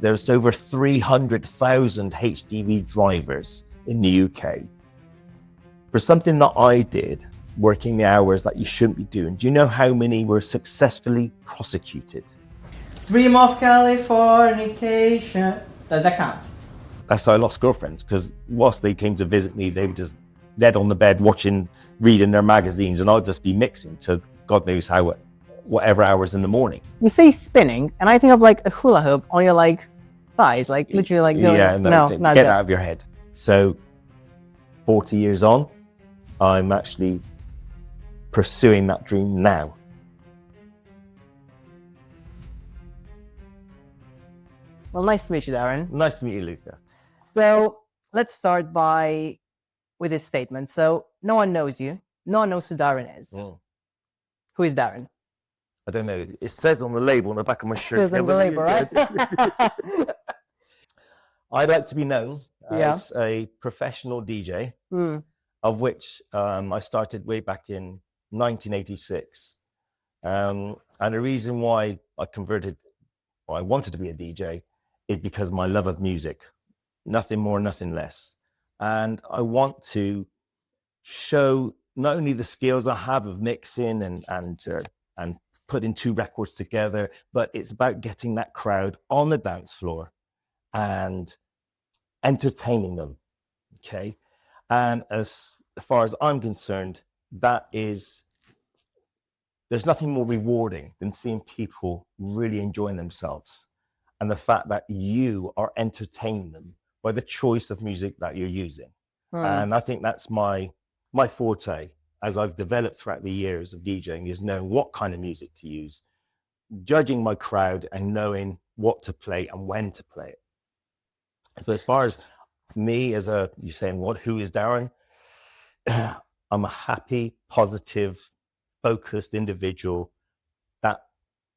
there's over 300,000 HGV drivers in the UK. For something that I did, working the hours that you shouldn't be doing, do you know how many were successfully prosecuted? Dream of Californication. Does that count? That's how I lost girlfriends, because whilst they came to visit me, they were just dead on the bed reading their magazines, and I'll just be mixing to God knows how, whatever hours in the morning. You say spinning, and I think of like a hula hoop on your like thighs, like literally like doing Yeah, no, not get that. out of your head. So 40 years on, I'm actually pursuing that dream now. Well, nice to meet you, Darren. Nice to meet you, Luca. So let's start with this statement. So no one knows you. No one knows who Darren is. Who is Darren? I don't know. It says on the label on the back of my shirt. It says on the label, right? I'd like to be known as a professional DJ, of which I started way back in 1986. And the reason why I wanted to be a DJ is because of my love of music. Nothing more, nothing less. And I want to show not only the skills I have of mixing and putting two records together, but it's about getting that crowd on the dance floor and entertaining them. Okay. And as far as I'm concerned, there's nothing more rewarding than seeing people really enjoying themselves, and the fact that you are entertaining them by the choice of music that you're using. And I think that's my forte, as I've developed throughout the years of DJing, is knowing what kind of music to use, judging my crowd and knowing what to play and when to play it. But as far as me you're saying, who is Darren? I'm a happy, positive, focused individual that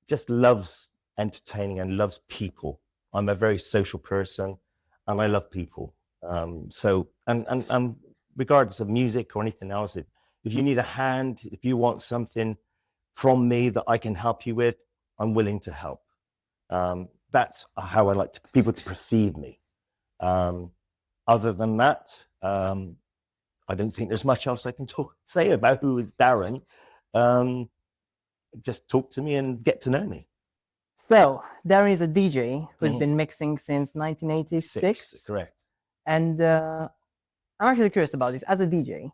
just loves entertaining and loves people. I'm a very social person and I love people. So regardless of music or anything else, if you need a hand, if you want something from me that I can help you with, I'm willing to help. That's how I like people to perceive me. Other than that, I don't think there's much else I can say about who is Darren. Just talk to me and get to know me. So Darren is a DJ who's been mixing since 1986. Correct. And I'm actually curious about this. As a DJ,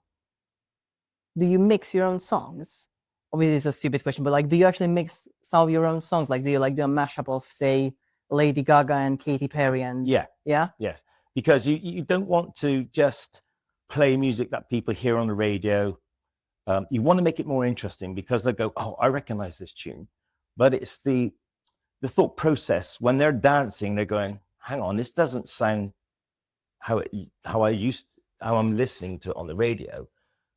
do you mix your own songs? Obviously, it's a stupid question, but like, do you actually mix some of your own songs? Like, do you like do a mashup of, say, Lady Gaga and Katy Perry? And yeah, yes, because you don't want to just play music that people hear on the radio. You want to make it more interesting, because they go, "Oh, I recognize this tune," but it's the thought process when they're dancing. They're going, "Hang on, this doesn't sound how I'm listening to it on the radio.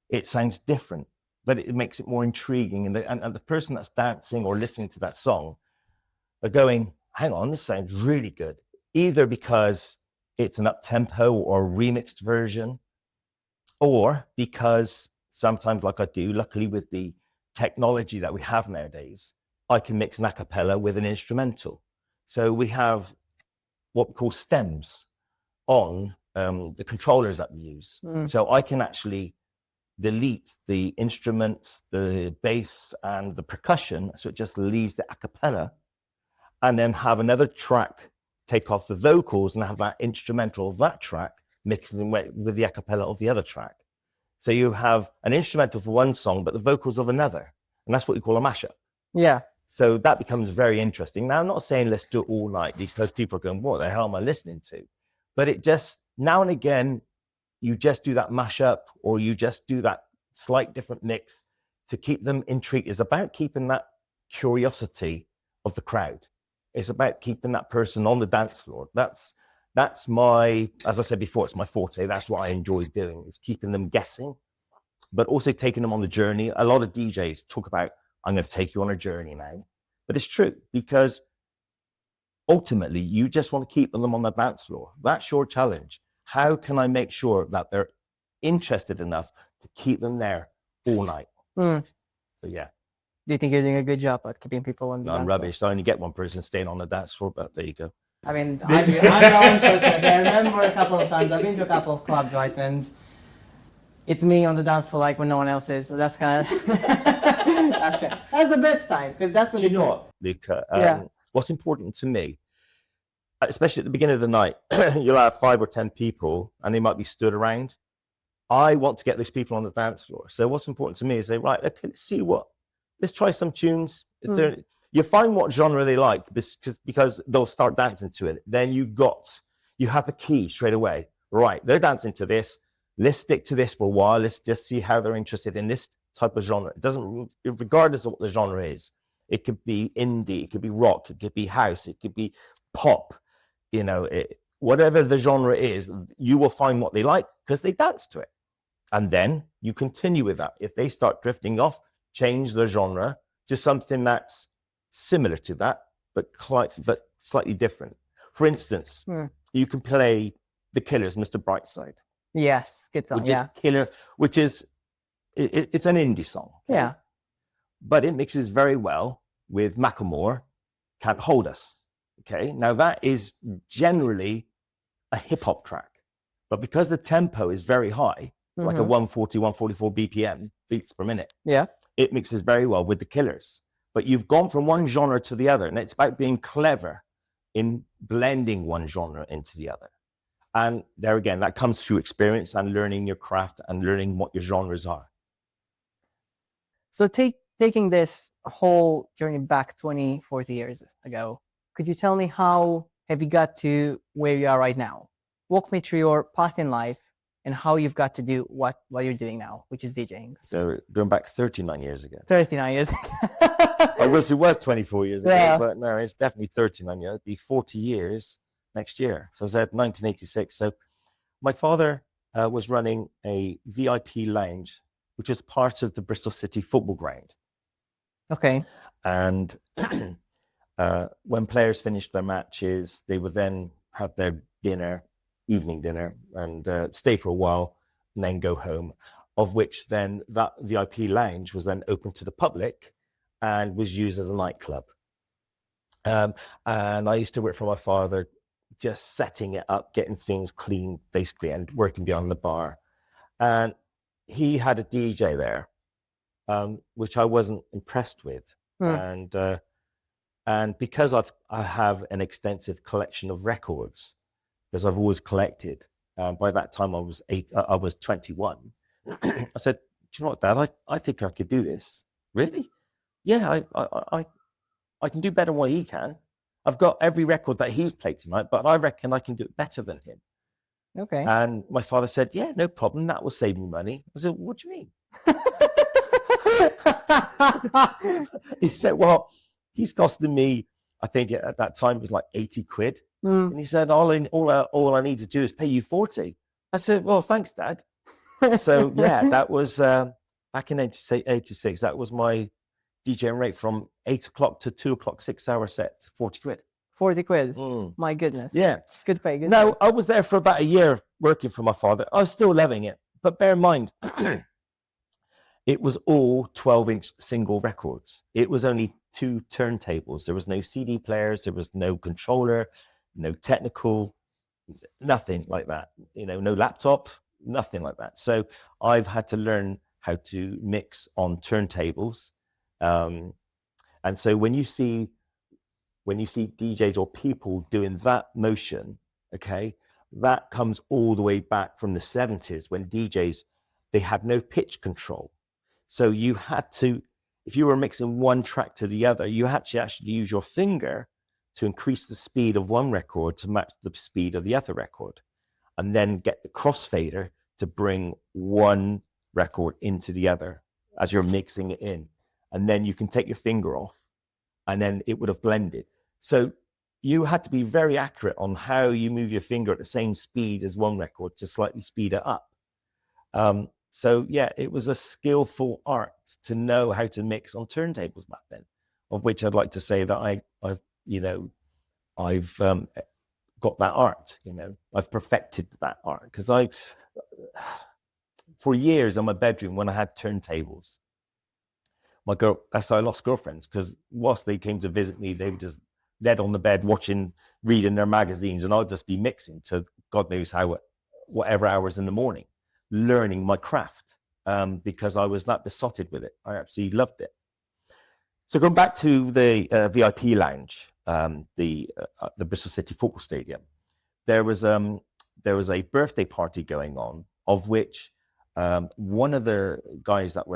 It sounds different." But it makes it more intriguing, and the person that's dancing or listening to that song are going, "Hang on, this sounds really good," either because it's an up-tempo or a remixed version, or because sometimes, like I do, luckily with the technology that we have nowadays, I can mix an a cappella with an instrumental. So we have what we call stems on the controllers that we use. So I can actually delete the instruments, the bass and the percussion, so it just leaves the a cappella, and then have another track take off the vocals and have that instrumental of that track mixing with the a cappella of the other track. So you have an instrumental for one song, but the vocals of another, and that's what we call a mashup. Yeah. So that becomes very interesting. Now, I'm not saying let's do it all night, because people are going, "What the hell am I listening to?" But it just, now and again, you just do that mashup, or you just do that slight different mix to keep them intrigued. It's about keeping that curiosity of the crowd. It's about keeping that person on the dance floor. That's my, as I said before, it's my forte. That's what I enjoy doing, is keeping them guessing, but also taking them on the journey. A lot of DJs talk about, "I'm going to take you on a journey now," but it's true, because ultimately you just want to keep them on the dance floor. That's your challenge. How can I make sure that they're interested enough to keep them there all night? So yeah. Do you think you're doing a good job at keeping people on the dance I'm floor? rubbish. I only get one person staying on the dance floor, but there you go. I mean, I'm my own person. I remember a couple of times. I've been to a couple of clubs, right? And it's me on the dance floor, like when no one else is. So that's kind of that's the best time, because that's when Do you know what, Luca? What's important to me, especially at the beginning of the night, you'll have 5 or 10 people, and they might be stood around. I want to get those people on the dance floor. So what's important to me is say, right, okay, let's try some tunes. You find what genre they like, because they'll start dancing to it. Then you have the key straight away. Right, they're dancing to this. Let's stick to this for a while. Let's just see how they're interested in this type of genre. It doesn't, regardless of what the genre is. It could be indie, it could be rock, it could be house, it could be pop. Whatever the genre is, you will find what they like because they dance to it. And then you continue with that. If they start drifting off, change the genre to something that's similar to that, but slightly different. For instance, you can play The Killers, Mr. Brightside. Yes, good song. Which is it's an indie song. Okay? Yeah, but it mixes very well with Macklemore, Can't Hold Us. Okay, now that is generally a hip hop track, but because the tempo is very high, like a 140, 144 BPM, beats per minute. Yeah, it mixes very well with The Killers. But you've gone from one genre to the other, and it's about being clever in blending one genre into the other. And there again, that comes through experience and learning your craft and learning what your genres are. So taking this whole journey back 20, 40 years ago, could you tell me how have you got to where you are right now? Walk me through your path in life and how you've got to do what you're doing now, which is DJing. So going back 39 years ago. 39 years ago. I wish it was 24 years ago, but no, it's definitely 39 years. It'd be 40 years next year. So I said 1986. So my father was running a VIP lounge, which is part of the Bristol City football ground. Okay. And when players finished their matches, they would then have their dinner, evening dinner, and stay for a while and then go home, of which then that VIP lounge was then open to the public and was used as a nightclub. And I used to work for my father, just setting it up, getting things clean, basically, and working behind the bar. And he had a DJ there, which I wasn't impressed with. And because I have an extensive collection of records, because I've always collected. By that time, I was 21. I said, "Do you know what, Dad? I think I could do this." Really? Yeah, I can do better than what he can. I've got every record that he's played tonight, but I reckon I can do it better than him. Okay. And my father said, "Yeah, no problem. That will save me money." I said, "What do you mean?" He said, "Well, he's costing me, I think at that time it was like 80 quid. And he said, all I need to do is pay you 40. I said, "Well, thanks, Dad." So yeah, that was back in 86. That was my DJing rate from 8 o'clock to 2 o'clock, 6-hour set, 40 quid. 40 quid. My goodness. Yeah. Good pay. Now, I was there for about a year working for my father. I was still loving it. But bear in mind, it was all 12-inch single records. It was only 2 turntables. There was no CD players. There was no controller, no technical, nothing like that. No laptop, nothing like that. So I've had to learn how to mix on turntables. And so when you see DJs or people doing that motion, okay, that comes all the way back from the 70s when DJs, they had no pitch control. So you had to, if you were mixing one track to the other, you had to actually use your finger to increase the speed of one record to match the speed of the other record, and then get the crossfader to bring one record into the other as you're mixing it in. And then you can take your finger off and then it would have blended. So you had to be very accurate on how you move your finger at the same speed as one record to slightly speed it up. So yeah, it was a skillful art to know how to mix on turntables back then, of which I'd like to say that I've got that art, I've perfected that art, because for years in my bedroom when I had turntables, that's how I lost girlfriends, because whilst they came to visit me, they would just dead on the bed reading their magazines, and I'll just be mixing to God knows whatever hours in the morning, learning my craft, because I was that besotted with it. I absolutely loved it. So going back to the VIP lounge, the Bristol City Football Stadium, there was a birthday party going on, of which one of the guys that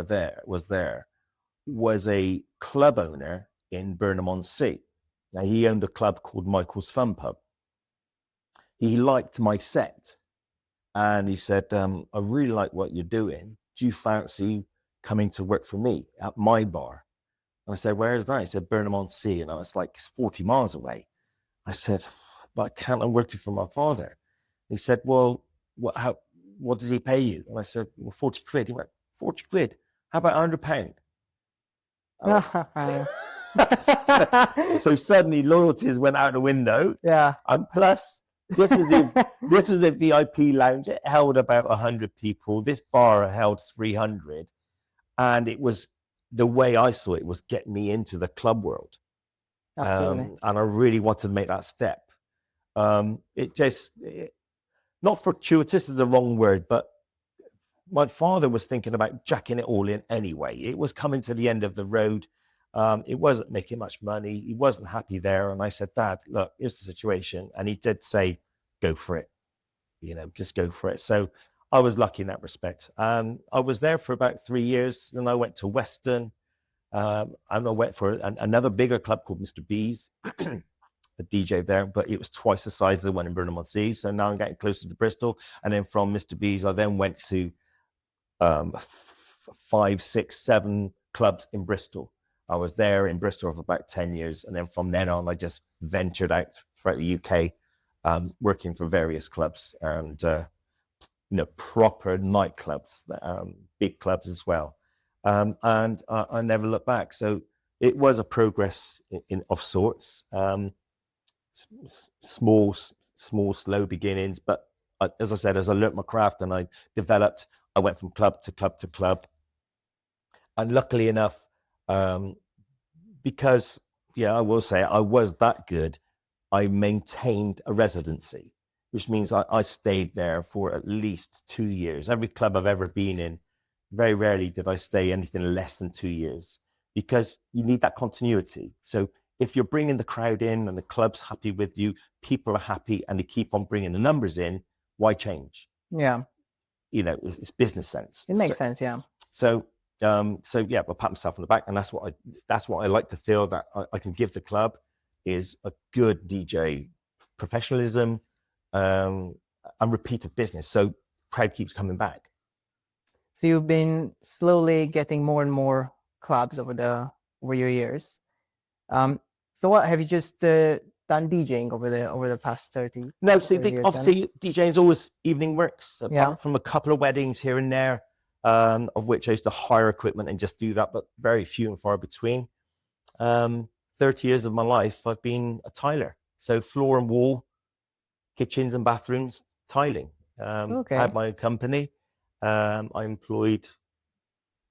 was a club owner in Burnham-on-Sea. Now, he owned a club called Michael's Fun Pub. He liked my set, and he said, I really like what you're doing. Do you fancy coming to work for me at my bar? And I said, where is that? He said, Burnham-on-Sea. And I was like, it's 40 miles away. I said, but I can't, I'm working for my father. He said, well, what does he pay you? And I said, well, 40 quid. He went, 40 quid? How about £100? So suddenly loyalties went out the window. Yeah. And plus, this was a VIP lounge. It held about 100 people. This bar held 300. And it was, the way I saw it, was getting me into the club world. Absolutely. And I really wanted to make that step. Not fortuitous is the wrong word, but my father was thinking about jacking it all in anyway. It was coming to the end of the road. It wasn't making much money. He wasn't happy there. And I said, Dad, look, here's the situation. And he did say, go for it. Just go for it. So I was lucky in that respect. I was there for about 3 years. Then I went to Weston. And I went for another bigger club called Mr. B's, a DJ there, but it was twice the size of the one in Burnham-on-Sea. So now I'm getting closer to Bristol. And then from Mr. B's, I then went to 5, 6, 7 clubs in Bristol. I was there in Bristol for about 10 years. And then from then on, I just ventured out throughout the UK, working for various clubs and, proper nightclubs, big clubs as well. And I never looked back. So it was a progress of sorts, small, slow beginnings. But as I said, as I learnt my craft and I developed, I went from club to club to club. And luckily enough, because, I will say I was that good, I maintained a residency, which means I stayed there for at least 2 years. Every club I've ever been in, very rarely did I stay anything less than 2 years, because you need that continuity. So if you're bringing the crowd in and the club's happy with you, people are happy, and they keep on bringing the numbers in, why change? Yeah. It's business sense. It makes sense, yeah. So I pat myself on the back, and that's what I like to feel that I can give the club, is a good DJ professionalism, and repeated business. So crowd keeps coming back. So you've been slowly getting more and more clubs over your years. So what have you just done DJing over the past 30? No, so obviously DJing is always evening works, apart from a couple of weddings here and there, of which I used to hire equipment and just do that, but very few and far between. 30 years of my life, I've been a tiler. So floor and wall, kitchens and bathrooms, tiling. I had my own company. I employed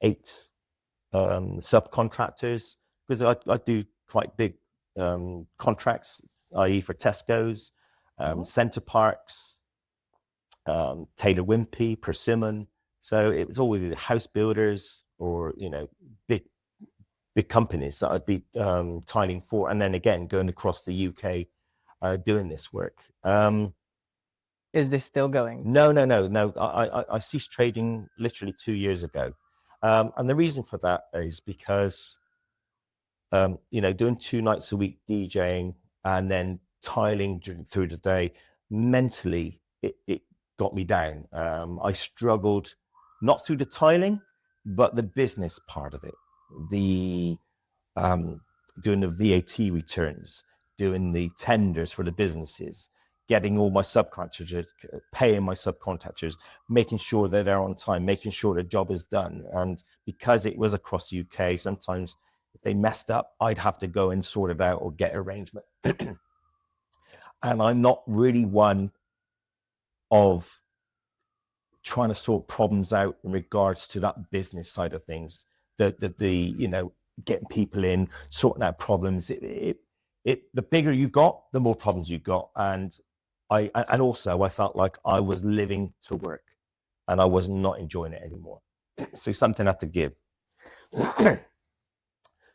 8 subcontractors, because I do quite big contracts, i.e. for Tesco's, Centre Parks, Taylor Wimpey, Persimmon. So it was always the house builders or, big companies that I'd be tiling for. And then again, going across the UK, doing this work. Is this still going? No. I ceased trading literally 2 years ago. And the reason for that is because, doing 2 nights a week DJing and then tiling through the day, mentally, it got me down. I struggled, not through the tiling, but the business part of it. Doing the VAT returns, doing the tenders for the businesses, getting all my subcontractors, paying my subcontractors, making sure that they're on time, making sure the job is done. And because it was across the UK, sometimes if they messed up, I'd have to go and sort it out or get arrangement. And I'm not really one of trying to sort problems out in regards to that business side of things. Getting people in, sorting out problems. the bigger you got, the more problems you got. And also I felt like I was living to work and I was not enjoying it anymore. So something had to give.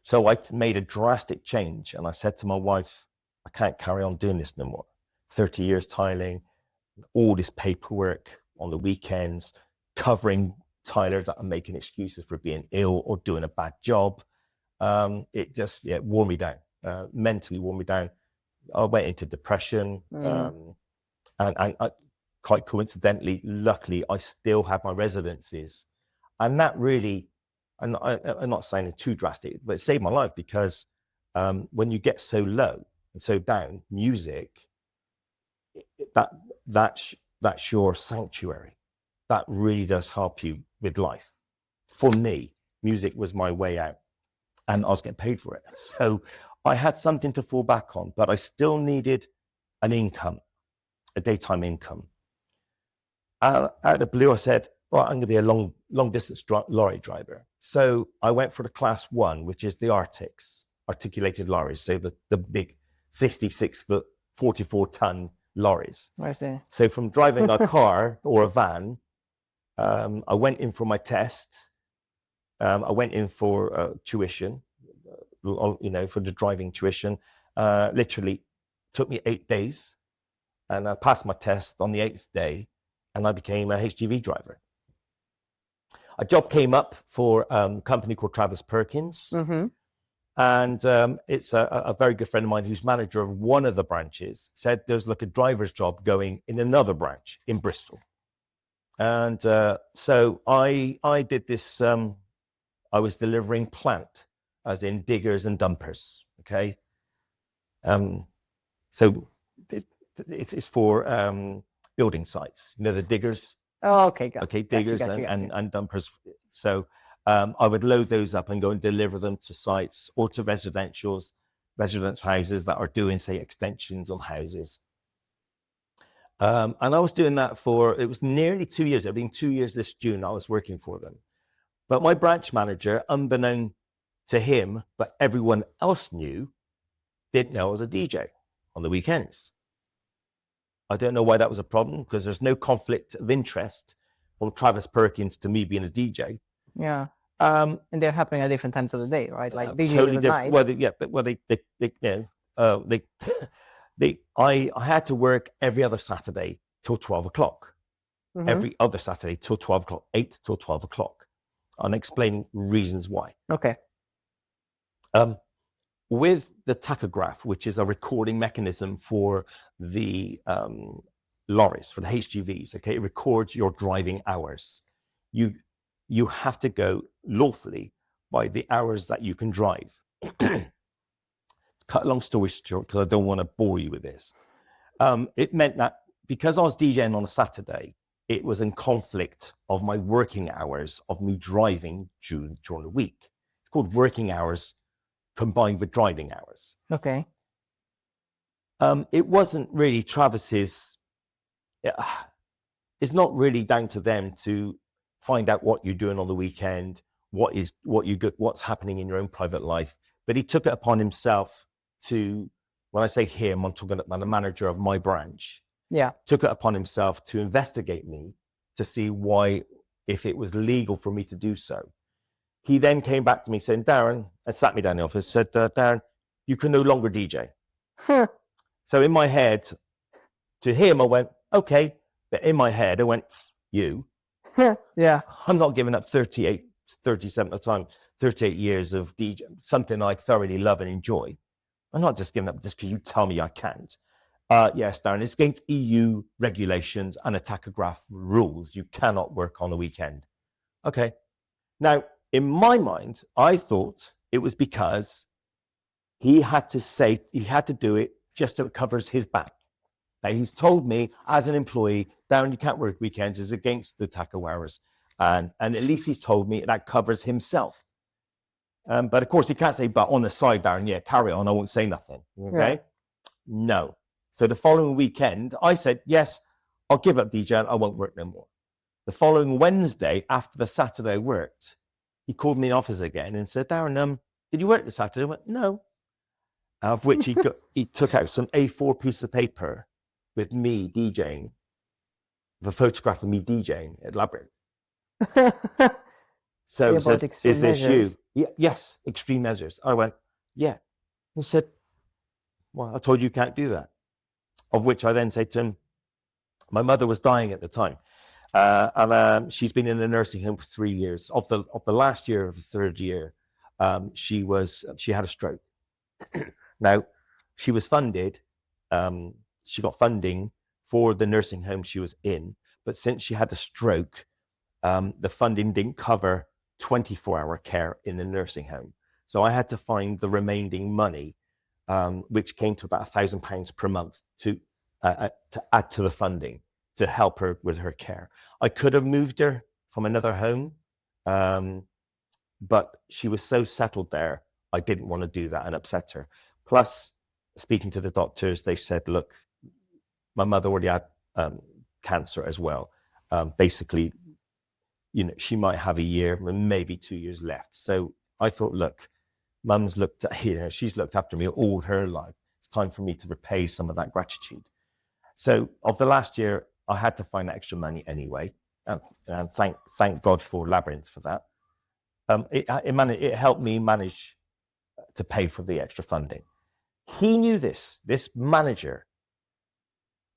So I made a drastic change and I said to my wife, I can't carry on doing this no more. 30 years tiling, all this paperwork on the weekends, covering tilers that are making excuses for being ill or doing a bad job. It just wore me down, mentally wore me down. I went into depression. And I, quite coincidentally, luckily, I still had my residencies. And that really, I'm not saying it's too drastic, but it saved my life because when you get so low and so down, music, that's your sanctuary. That really does help you with life. For me, music was my way out and I was getting paid for it. So I had something to fall back on, but I still needed an income, a daytime income. Out of the blue, I said, well, I'm going to be a long distance lorry driver. So I went for the class 1, which is the articulated lorries. So the big 66-foot, 44-ton lorries. I see. So from driving a car or a van, I went in for my test. I went in for tuition, for the driving tuition. Literally took me 8 days, and I passed my test on the 8th day, and I became a HGV driver. A job came up for a company called Travis Perkins. And it's a very good friend of mine who's manager of one of the branches, said there's like a driver's job going in another branch in Bristol. And so I did this, I was delivering plant, as in diggers and dumpers, okay? So it's for building sites, the diggers. Oh, okay, got diggers and dumpers. So I would load those up and go and deliver them to sites or to residence houses that are doing, say, extensions on houses. And I was doing that it was nearly 2 years. It had been 2 years this June I was working for them. But my branch manager, unbeknown to him, but everyone else knew, didn't know I was a DJ on the weekends. I don't know why that was a problem, because there's no conflict of interest from Travis Perkins to me being a DJ. Yeah. And they're happening at different times of the day, right? Like DJing totally at different. Well, I had to work every other Saturday till 12 o'clock. Every other Saturday till 12 o'clock, 8 till 12 o'clock. I'll explain reasons why. Okay. With the tachograph, which is a recording mechanism for the lorries, for the HGVs, okay, it records your driving hours. You have to go lawfully by the hours that you can drive. Cut a long story short, because I don't want to bore you with this. It meant that because I was DJing on a Saturday, it was in conflict of my working hours of me driving during the week. It's called working hours combined with driving hours. Okay. It wasn't really Travis's. It's not really down to them to find out what you're doing on the weekend, what's happening in your own private life. But he took it upon himself to, when I say him, I'm talking about the manager of my branch. Yeah. Took it upon himself to investigate me to see if it was legal for me to do so. He then came back to me saying, Darren, and sat me down in the office, said, Darren, you can no longer DJ. So in my head, to him, I went, okay. But in my head, I went, you. Yeah. I'm not giving up 37 at the time, 38 years of DJ, something I thoroughly love and enjoy. I'm not just giving up just because you tell me I can't. Yes, Darren, it's against EU regulations and a tachograph rules. You cannot work on the weekend. Okay. Now, in my mind, I thought it was because he had to do it just so it covers his back. Now, he's told me as an employee, Darren, you can't work weekends, it's against the taco hours. And at least he's told me that covers himself. But of course, he can't say, but on the side, Darren, yeah, carry on, I won't say nothing. Okay? Yeah. No. So the following weekend, I said, yes, I'll give up DJ, I won't work no more. The following Wednesday, after the Saturday I worked, he called me in the office again and said, Darren, did you work this Saturday? I went, no. of which he took out some A4 piece of paper with me DJing, with a photograph of me DJing at Labyrinth. So he said, "Is this you?" Yeah, yes, extreme measures. I went, "Yeah." He said, "Well, I told you can't do that." Of which I then said to him, my mother was dying at the time. And she's been in the nursing home for 3 years. Of the last year of the third year, she had a stroke. Now, she was funded. She got funding for the nursing home she was in, but since she had a stroke, the funding didn't cover 24-hour care in the nursing home. So I had to find the remaining money, which came to about £1,000 per month to add to the funding to help her with her care. I could have moved her from another home, but she was so settled there, I didn't want to do that and upset her. Plus, speaking to the doctors, they said, look, my mother already had cancer as well. Basically, she might have a year, maybe 2 years left. So I thought, look, Mum's looked at, she's looked after me all her life. It's time for me to repay some of that gratitude. So of the last year, I had to find extra money anyway. And thank God for Labyrinth for that. It helped me manage to pay for the extra funding. He knew this manager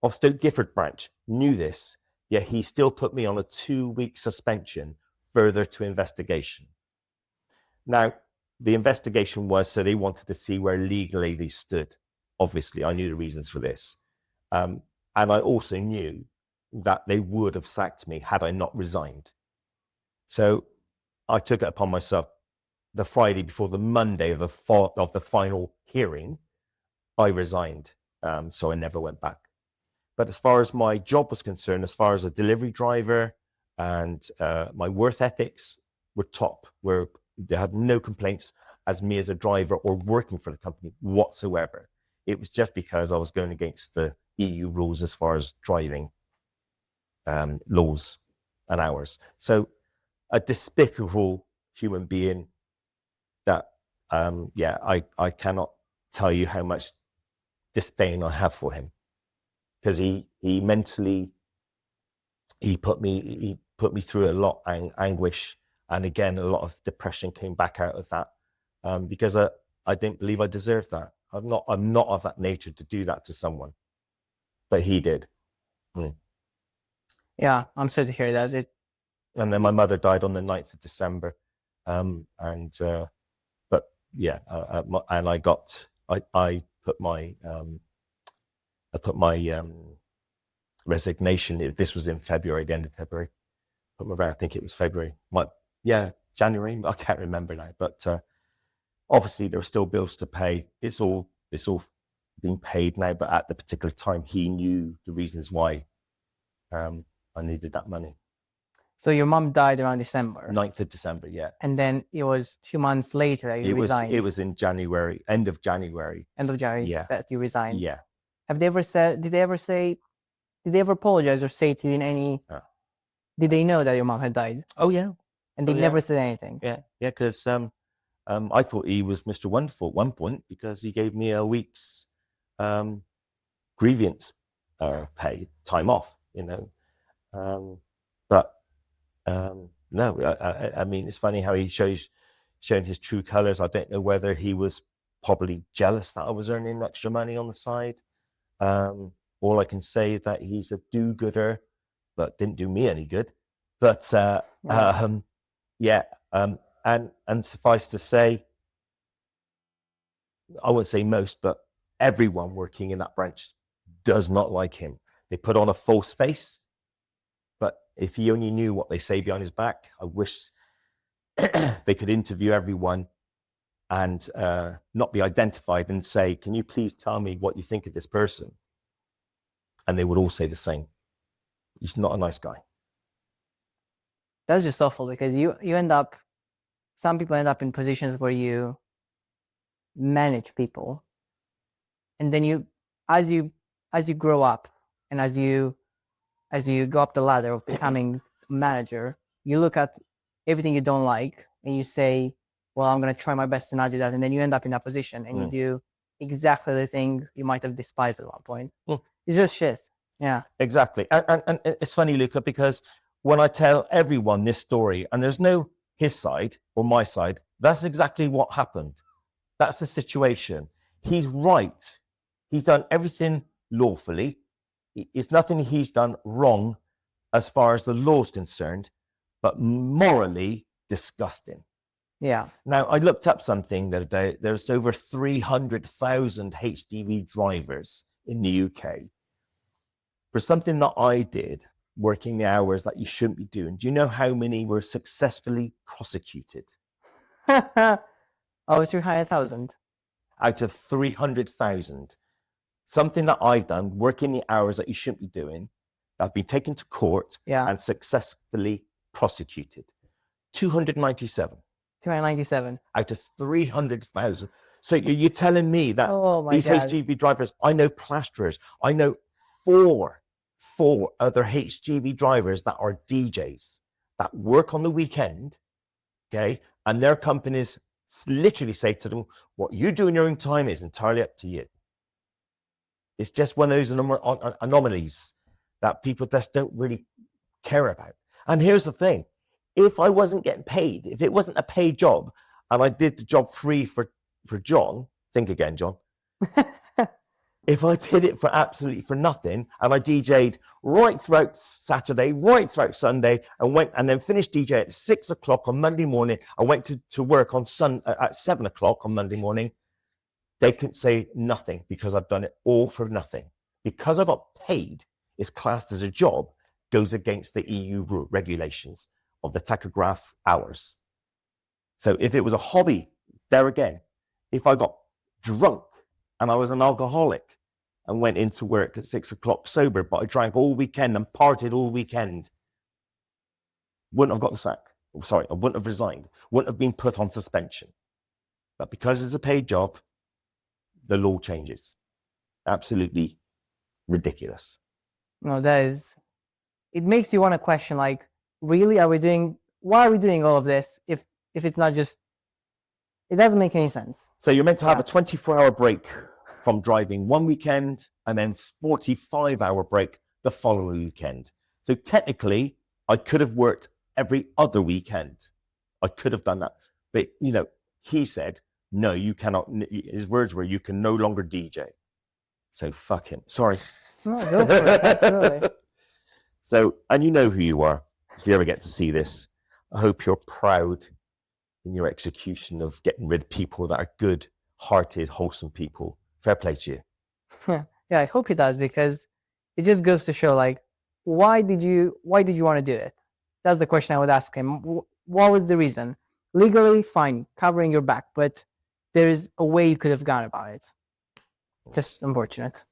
of Stoke Gifford branch knew this, yet he still put me on a 2-week suspension further to investigation. Now, the investigation was so they wanted to see where legally they stood. Obviously, I knew the reasons for this. And I also knew that they would have sacked me had I not resigned. So I took it upon myself the Friday before the Monday of the final hearing, I resigned. So I never went back. But as far as my job was concerned, as far as a delivery driver and my work ethics were top, they had no complaints as me as a driver or working for the company whatsoever. It was just because I was going against the EU rules as far as driving laws and hours. So a despicable human being that, I cannot tell you how much disdain I have for him. Because he mentally, he put me through a lot of anguish, and again a lot of depression came back out of that, because I didn't believe I deserved that. I'm not of that nature to do that to someone, but he did. Yeah, I'm sorry to hear that. And then my mother died on the 9th of December, and I put my resignation. This was in February, the end of February. I think it was February. January. I can't remember now. But obviously, there were still bills to pay. It's all being paid now. But at the particular time, he knew the reasons why I needed that money. So your mom died around December. 9th of December, yeah. And then it was 2 months later that you resigned. It was in January, end of January. End of January, yeah. That you resigned. Yeah. Did they ever apologize or say to you in any? Did they know that your mom had died? Oh yeah. And they never said anything. Yeah, because I thought he was Mr. Wonderful at one point because he gave me a week's grievance pay, time off, but no, I mean, it's funny how he showing his true colors. I don't know whether he was probably jealous that I was earning extra money on the side. All I can say is that he's a do-gooder, but didn't do me any good. But and suffice to say, I won't say most, but everyone working in that branch does not like him. They put on a false face, but if he only knew what they say behind his back, I wish they could interview everyone and not be identified and say, can you please tell me what you think of this person? And they would all say the same. He's not a nice guy. That's just awful because some people end up in positions where you manage people. And then as you grow up and as you go up the ladder of becoming a manager, you look at everything you don't like and you say, well, I'm going to try my best to not do that. And then you end up in that position and you do exactly the thing you might have despised at one point. Mm. It's just shit. Yeah. Exactly. And it's funny, Luca, because when I tell everyone this story, and there's no his side or my side, that's exactly what happened. That's the situation. He's right. He's done everything lawfully. It's nothing he's done wrong as far as the law is concerned, but morally disgusting. Yeah. Now, I looked up something the other day. There's over 300,000 HGV drivers in the UK. For something that I did, working the hours that you shouldn't be doing, do you know how many were successfully prosecuted? Oh, it's too high, 1,000. Out of 300,000. Something that I've done, working the hours that you shouldn't be doing, I've been taken to court and successfully prosecuted. 297. 297. Out of 300,000. So you're telling me that these HGV drivers, I know plasterers, I know four other HGV drivers that are DJs that work on the weekend, okay? And their companies literally say to them, what you do in your own time is entirely up to you. It's just one of those anomalies that people just don't really care about. And here's the thing. If I wasn't getting paid, if it wasn't a paid job, and I did the job free for John, think again, John. If I did it for absolutely for nothing, and I DJ'd right throughout Saturday, right throughout Sunday, and then finished DJ at 6 o'clock on Monday morning, I went to work on at 7 o'clock on Monday morning, they couldn't say nothing because I've done it all for nothing. Because I got paid, it's classed as a job, goes against the EU regulations of the tachograph hours. So if it was a hobby, there again, if I got drunk and I was an alcoholic and went into work at 6 o'clock sober, but I drank all weekend and partied all weekend, wouldn't have got the sack. Sorry, I wouldn't have resigned, wouldn't have been put on suspension. But because it's a paid job, the law changes. Absolutely ridiculous. No, it makes you want to question, like, really, why are we doing all of this if it's not just, it doesn't make any sense. So you're meant to have a 24-hour break from driving one weekend and then 45-hour break the following weekend. So technically, I could have worked every other weekend. I could have done that. But, he said, no, you cannot. His words were, you can no longer DJ. So fuck him. Sorry. No, go for it. Absolutely. So, and you know who you are. If you ever get to see this, I hope you're proud in your execution of getting rid of people that are good-hearted, wholesome people. Fair play to you. Yeah, I hope he does, because it just goes to show, like, why did you want to do it? That's the question I would ask him. What was the reason? Legally, fine, covering your back, but there is a way you could have gone about it. Just unfortunate.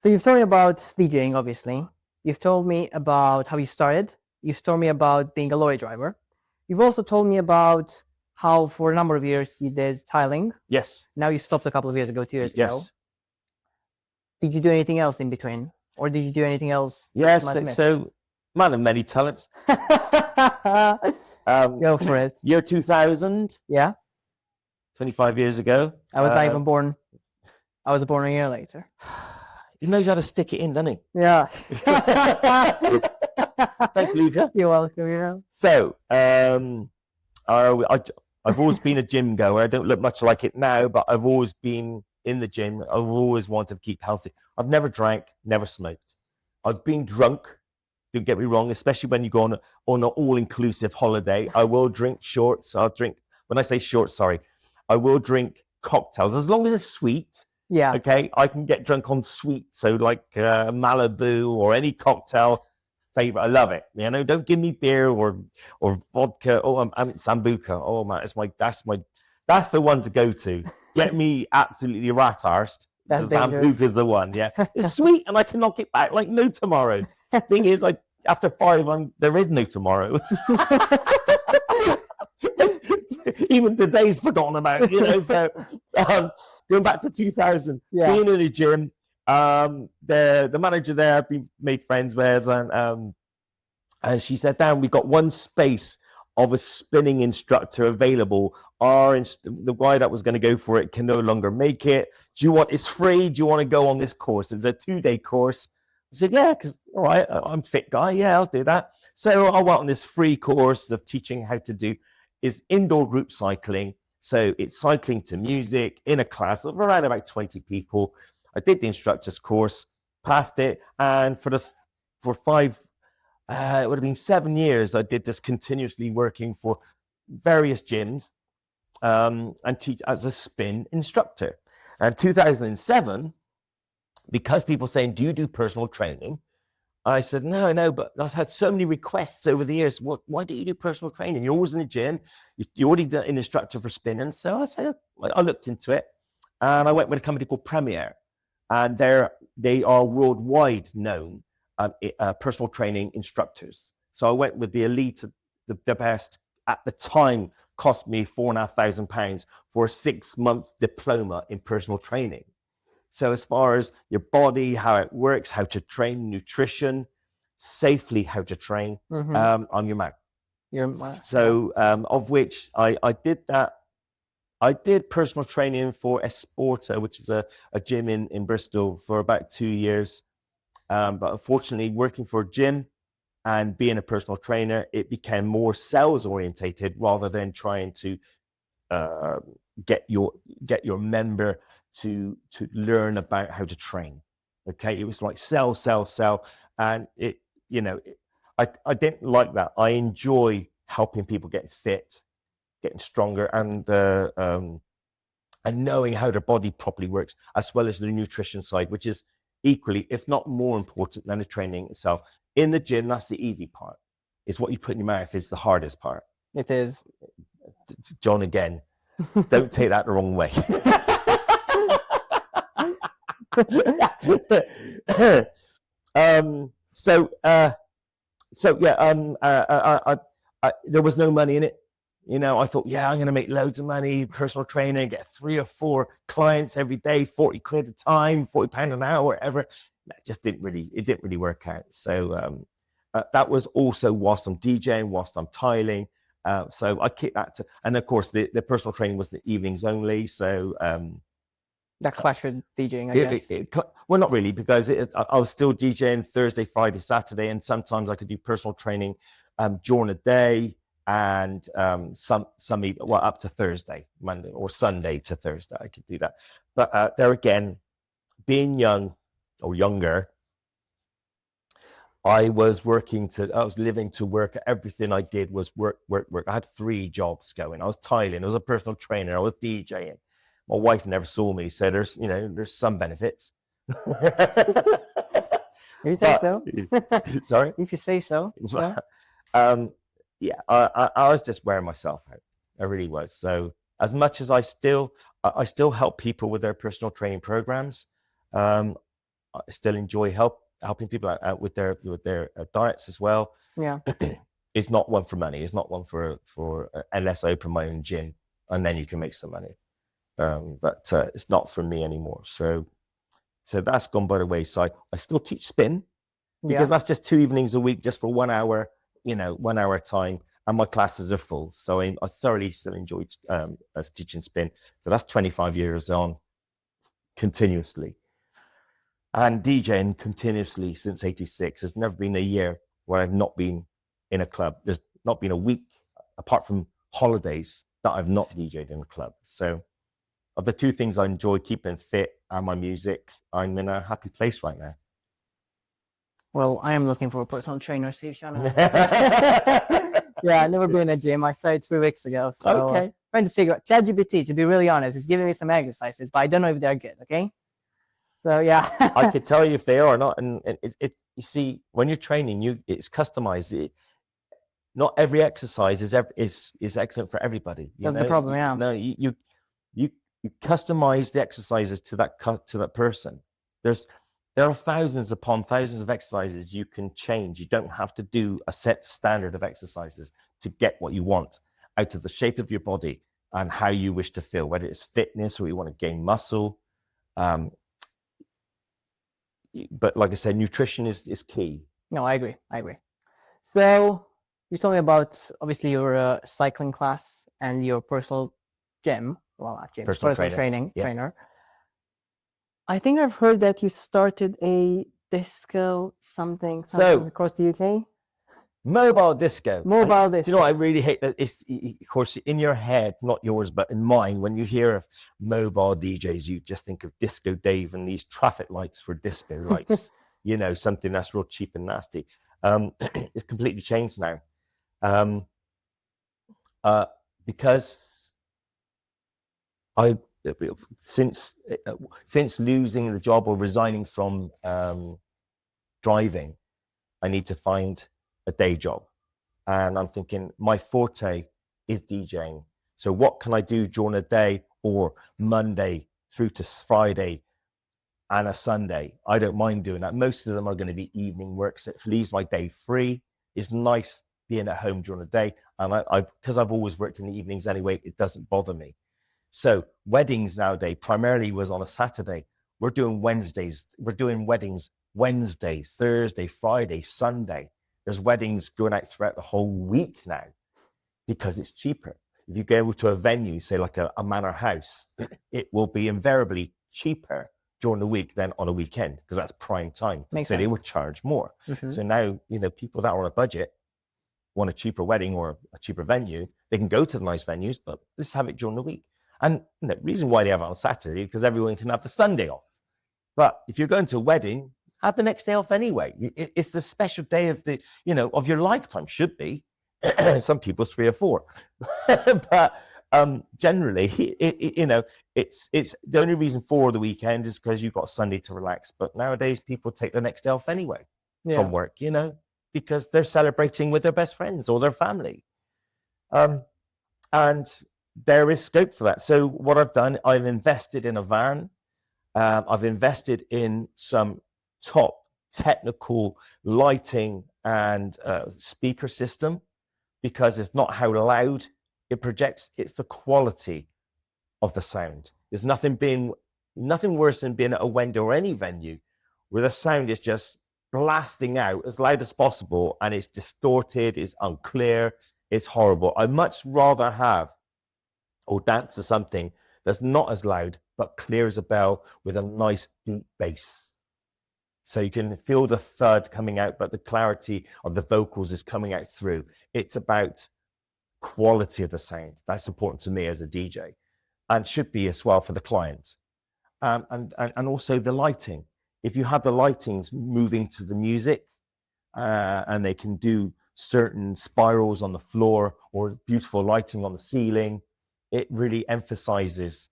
So you've told me about DJing, obviously. You've told me about how you started. You've told me about being a lorry driver. You've also told me about how for a number of years you did tiling. Yes. Now you stopped a couple of years ago, 2 years ago. Yes. Did you do anything else in between? Or did you do anything else? Yes. So man of many talents. Go for it. Year 2000. Yeah. 25 years ago. I was not even born. I was born a year later. He knows how to stick it in, doesn't he? Yeah. Thanks, Luca. You're welcome. So, I've always been a gym goer. I don't look much like it now, but I've always been in the gym. I've always wanted to keep healthy. I've never drank, never smoked. I've been drunk. Don't get me wrong, especially when you go on an all-inclusive holiday. I will drink shorts. When I say shorts, sorry, I will drink cocktails as long as it's sweet. Yeah. Okay. I can get drunk on sweet. So like Malibu or any cocktail favorite. I love it. Don't give me beer or vodka. Oh, I'm Sambuca. Oh man, that's the one to go to. Get me absolutely rat-arsed. Sambuca's the one. Yeah. It's sweet and I can knock it back like no tomorrow. Thing is, after 5, there is no tomorrow. Even today's forgotten about, so going back to 2000, being in a gym, the manager there I've been made friends with, and she said, Dan, we've got one space of a spinning instructor available. The guy that was going to go for it can no longer make it. Do you want, it's free, do you want to go on this course? It's a 2-day course. I said, yeah, because all right, I'm a fit guy, yeah, I'll do that. So I went on this free course of teaching how to do is indoor group cycling. So it's cycling to music in a class of around about 20 people. I did the instructor's course, passed it, and for 5, it would have been 7 years, I did this continuously working for various gyms and teach as a spin instructor. And 2007, because people saying, do you do personal training? I said, no, but I've had so many requests over the years. Why do you do personal training? You're always in the gym. You already done an instructor for spinning. So I said, I looked into it, and I went with a company called Premier, and they are worldwide known personal training instructors. So I went with the elite, the best. At the time, cost me £4,500 for a 6-month diploma in personal training. So as far as your body, how it works, how to train, nutrition, safely how to train, I'm your man. So of which I did that. I did personal training for Esporta, which is a gym in Bristol, for about 2 years. But unfortunately, working for a gym and being a personal trainer, it became more sales orientated rather than trying to get your member to learn about how to train. Okay, it was like sell, and I didn't like that. I enjoy helping people get fit, getting stronger, and knowing how their body properly works, as well as the nutrition side, which is equally, if not more important than the training itself. In the gym, that's the easy part. It's what you put in your mouth is the hardest part. It is. John again. Don't take that the wrong way. There was no money in it. I thought, yeah, I'm going to make loads of money, personal trainer, get 3 or 4 clients every day, 40 quid a time, £40 an hour, whatever. That just didn't really work out. So that was also whilst I'm DJing, whilst I'm tiling. So I kicked that and of course the personal training was the evenings only. So that clashed with DJing, I guess. Well, not really, because I was still DJing Thursday, Friday, Saturday, and sometimes I could do personal training during the day, and some up to Thursday, Monday, or Sunday to Thursday, I could do that. But there again, being young or younger, I was living to work. Everything I did was work. I had 3 jobs going. I was tiling, I was a personal trainer, I was DJing. My wife never saw me, so there's some benefits. If you say so. Sorry? If you say so. Yeah, I was just wearing myself out. I really was. So as much as I still help people with their personal training programs, I still enjoy helping people out with their diets as well. Yeah. It's not one for money. It's not one for unless I open my own gym, and then you can make some money. But it's not for me anymore. So that's gone by the wayside. I still teach spin because that's just 2 evenings a week, just for 1 hour, 1 hour time, and my classes are full. So I thoroughly still enjoy teaching spin. So that's 25 years on, continuously. And DJing continuously since '86. There's never been a year where I've not been in a club. There's not been a week, apart from holidays, that I've not DJed in a club. So of the 2 things I enjoy, keeping fit and my music, I'm in a happy place right now. Well, I am looking for a personal trainer, Steve. Yeah, I've never been in a gym. I started 3 weeks ago. So okay. Trying to figure out ChatGPT, to be really honest, is giving me some exercises, but I don't know if they're good, okay? So yeah. I could tell you if they are or not. And you see, when you're training, it's customized. Not every exercise is excellent for everybody. That's the problem, yeah. No, you customize the exercises to that person. There are thousands upon thousands of exercises you can change. You don't have to do a set standard of exercises to get what you want out of the shape of your body and how you wish to feel, whether it's fitness or you want to gain muscle. But like I said, nutrition is key. No, I agree. So You told me about obviously your cycling class and your personal gym. Well, not gym, Personal trainer. I think I've heard that you started a disco something across the UK. Mobile disco. Mobile disco. You know, I really hate that. It's, of course, in your head, not yours, but in mine, when you hear of mobile DJs, you just think of Disco Dave and these traffic lights for disco lights. You know, something that's real cheap and nasty. It's completely changed now. Because since losing the job or resigning from driving, I need to find a day job. And I'm thinking my forte is DJing. So what can I do during the day or Monday through to Friday and a Sunday? I don't mind doing that. Most of them are going to be evening work, so it leaves my day free. It's nice being at home during the day. And because I've always worked in the evenings anyway, it doesn't bother me. So weddings nowadays primarily was on a Saturday. We're doing Wednesdays. We're doing weddings Wednesday, Thursday, Friday, Sunday. There's weddings going out throughout the whole week now because it's cheaper. If you go to a venue, say like a manor house, it will be invariably cheaper during the week than on a weekend because that's prime time. Makes so sense. They would charge more. So now, you know, people that are on a budget want a cheaper wedding or a cheaper venue. They can go to the nice venues, but let's have it during the week. And the reason why they have it on Saturday is because everyone can have the Sunday off. But if you're going to a wedding, have the next day off anyway. It's the special day of the, you know, of your lifetime, should be. Some people 3 or 4. But generally, you know, it's the only reason for the weekend is because you've got Sunday to relax. But nowadays, people take the next day off anyway from work, you know, because they're celebrating with their best friends or their family. And there is scope for that. So what I've done, I've invested in a van. I've invested in some top technical lighting and speaker system because it's not how loud it projects, it's the quality of the sound. There's nothing worse than being at a window or any venue where the sound is just blasting out as loud as possible and it's distorted, it's unclear, it's horrible. I'd much rather have or dance to something that's not as loud but clear as a bell with a nice deep bass. So you can feel the thud coming out, but the clarity of the vocals is coming out through. It's about quality of the sound. That's important to me as a DJ and should be as well for the client. And also the lighting. If you have the lightings moving to the music and they can do certain spirals on the floor or beautiful lighting on the ceiling, it really emphasizes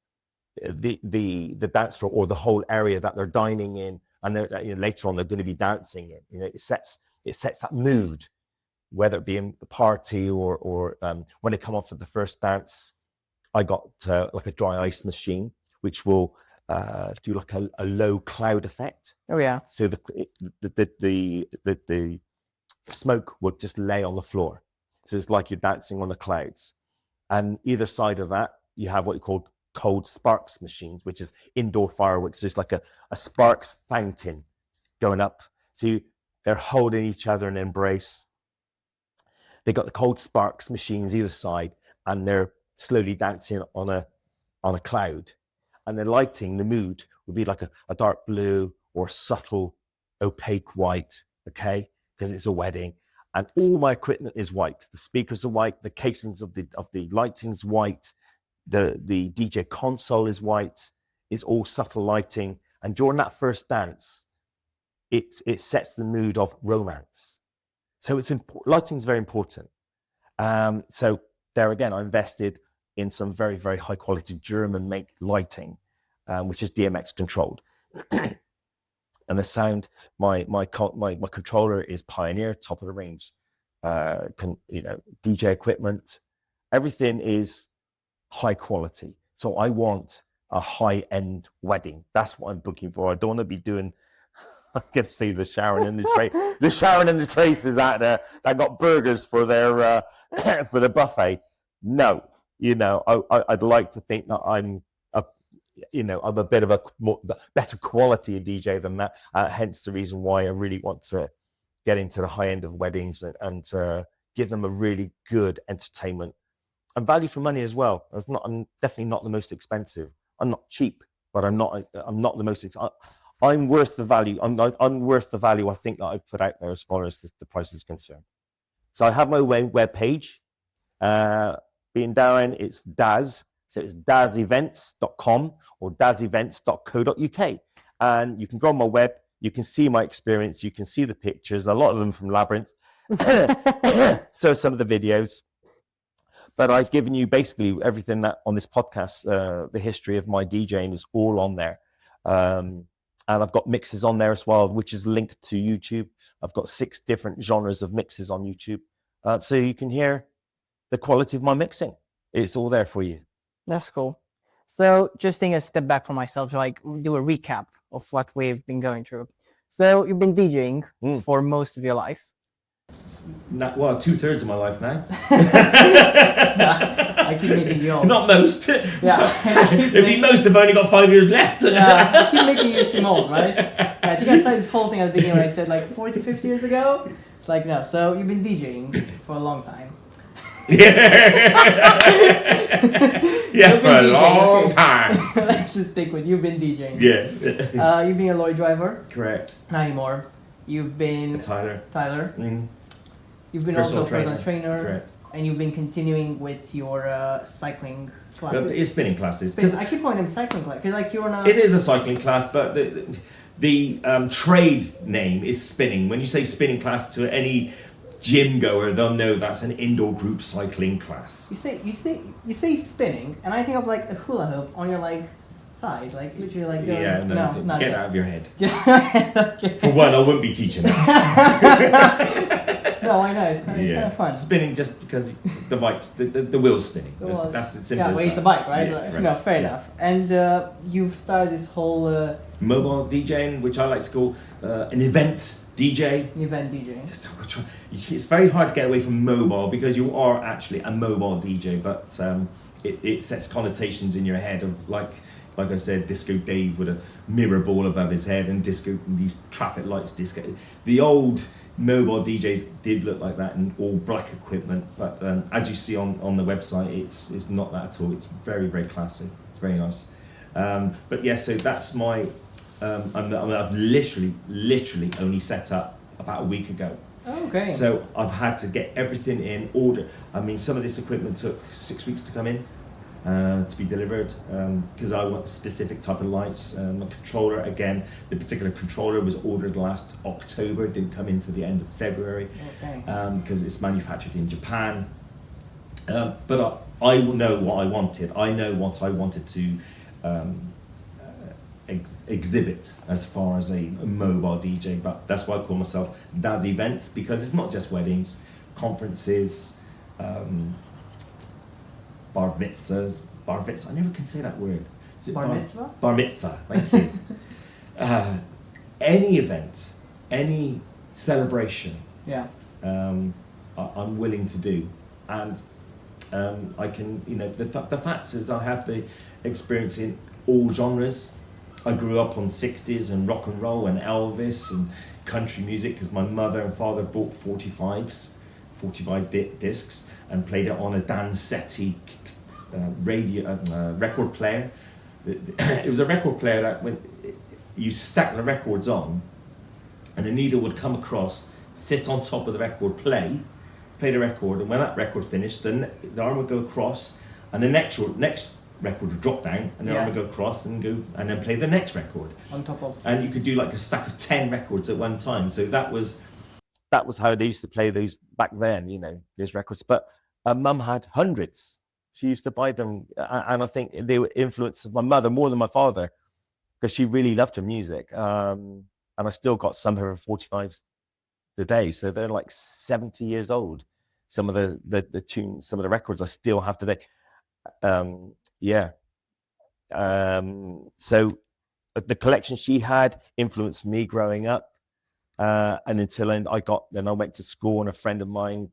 the dance floor or the whole area that they're dining in, and later on they're going to be dancing in. You know, it sets that mood, whether it be in the party or when they come off for the first dance. I got like a dry ice machine, which will do like a low cloud effect. Oh yeah. So the smoke would just lay on the floor, so it's like you're dancing on the clouds. And either side of that, you have what you call cold sparks machines, which is indoor fireworks. So it's like a sparks fountain going up. So they're holding each other in embrace. They got the cold sparks machines either side, and they're slowly dancing on a cloud. And the lighting, the mood would be like a dark blue or subtle opaque white, okay? Because it's a wedding. And all my equipment is white. The speakers are white. The casings of the lighting's white. The DJ console is white. It's all subtle lighting. And during that first dance, it sets the mood of romance. So lighting is very important. So there again, I invested in some very, very high quality German make lighting, which is DMX controlled. And the sound, my controller is Pioneer, top of the range, DJ equipment. Everything is high quality. So I want a high end wedding. That's what I'm booking for. I don't want to be doing. I can see the Sharon and the Sharon and the Traces out there that got burgers for their for the buffet. No, I'd like to think that I'm a bit of a better quality DJ than that. Hence the reason why I really want to get into the high end of weddings and give them a really good entertainment and value for money as well. I'm definitely not the most expensive. I'm not cheap, but I'm not the most I'm worth the value. I'm worth the value I think that I've put out there as far as the price is concerned. So I have my web page. Being Darren, it's Daz. So it's dazevents.com or dazevents.co.uk. And you can go on my web. You can see my experience. You can see the pictures, a lot of them from Labyrinth. So some of the videos. But I've given you basically everything that on this podcast, the history of my DJing is all on there. And I've got mixes on there as well, which is linked to YouTube. I've got 6 different genres of mixes on YouTube. So you can hear the quality of my mixing. It's all there for you. That's cool. So just taking a step back for myself to like do a recap of what we've been going through. So you've been DJing for most of your life. Well, 2/3 of my life now. I keep making you old. Not most. Yeah. It'd be most if I only got 5 years left. Yeah, I keep making you seem old, right? Yeah, I think I started this whole thing at the beginning when I said like 40, 50 years ago. It's like, no. So you've been DJing for a long time. Yeah, for a long time. Let's just stick with you've been DJing. Yeah. You've been a lorry driver. Correct. Not anymore. You've been Tyler. You've been Personal also a personal trainer. Correct. And you've been continuing with your cycling classes. It's spinning classes. I keep calling them cycling classes because like you're not. It is a cycling class, but the trade name is spinning. When you say spinning class to any gym goer, they'll know that's an indoor group cycling class. You say spinning, and I think of like a hula hoop on your like thighs, like literally like going, no, get out of your head. Okay. For one, I wouldn't be teaching that. No, I know it's kind of fun. Spinning just because the bike's the wheel's spinning. That's as simple as it's that. a bike, right? Yeah, No, fair enough. And you've started this whole mobile DJing, which I like to call an event DJ. Event DJing. It's very hard to get away from mobile because you are actually a mobile DJ, but it sets connotations in your head of like I said, Disco Dave with a mirror ball above his head and these traffic lights disco. The old mobile DJs did look like that in all black equipment, but as you see on the website, it's not that at all. It's very, very classy. It's very nice. But yeah, so that's my. I've literally only set up about a week ago. Oh, okay. So I've had to get everything in order. I mean, some of this equipment took 6 weeks to come in. To be delivered because I want a specific type of lights. A controller, again, the particular controller was ordered last October, didn't come into the end of February because it's manufactured in Japan. But I know what I wanted. I know what I wanted to exhibit as far as a mobile DJ, but that's why I call myself Daz Events, because it's not just weddings, conferences, bar mitzvahs, I never can say that word. Is it bar mitzvah? Bar mitzvah, thank you. Any event, any celebration, I'm willing to do. And I can, the fact is I have the experience in all genres. I grew up on 60s and rock and roll and Elvis and country music because my mother and father bought 45 discs and played it on a Dansetti record player. It was a record player that when you stack the records on and the needle would come across, sit on top of the record, play the record, and when that record finished, the arm would go across and the next record would drop down and the arm would go across and then play the next record on top of, and you could do like a stack of 10 records at one time. So that was how they used to play those back then, those records. But mum had hundreds. She used to buy them, and I think they were influenced my mother more than my father because she really loved her music. And I still got some of her 45s today, so they're like 70 years old. Some of the tunes, some of the records I still have today. So the collection she had influenced me growing up, and until I went to school, and a friend of mine,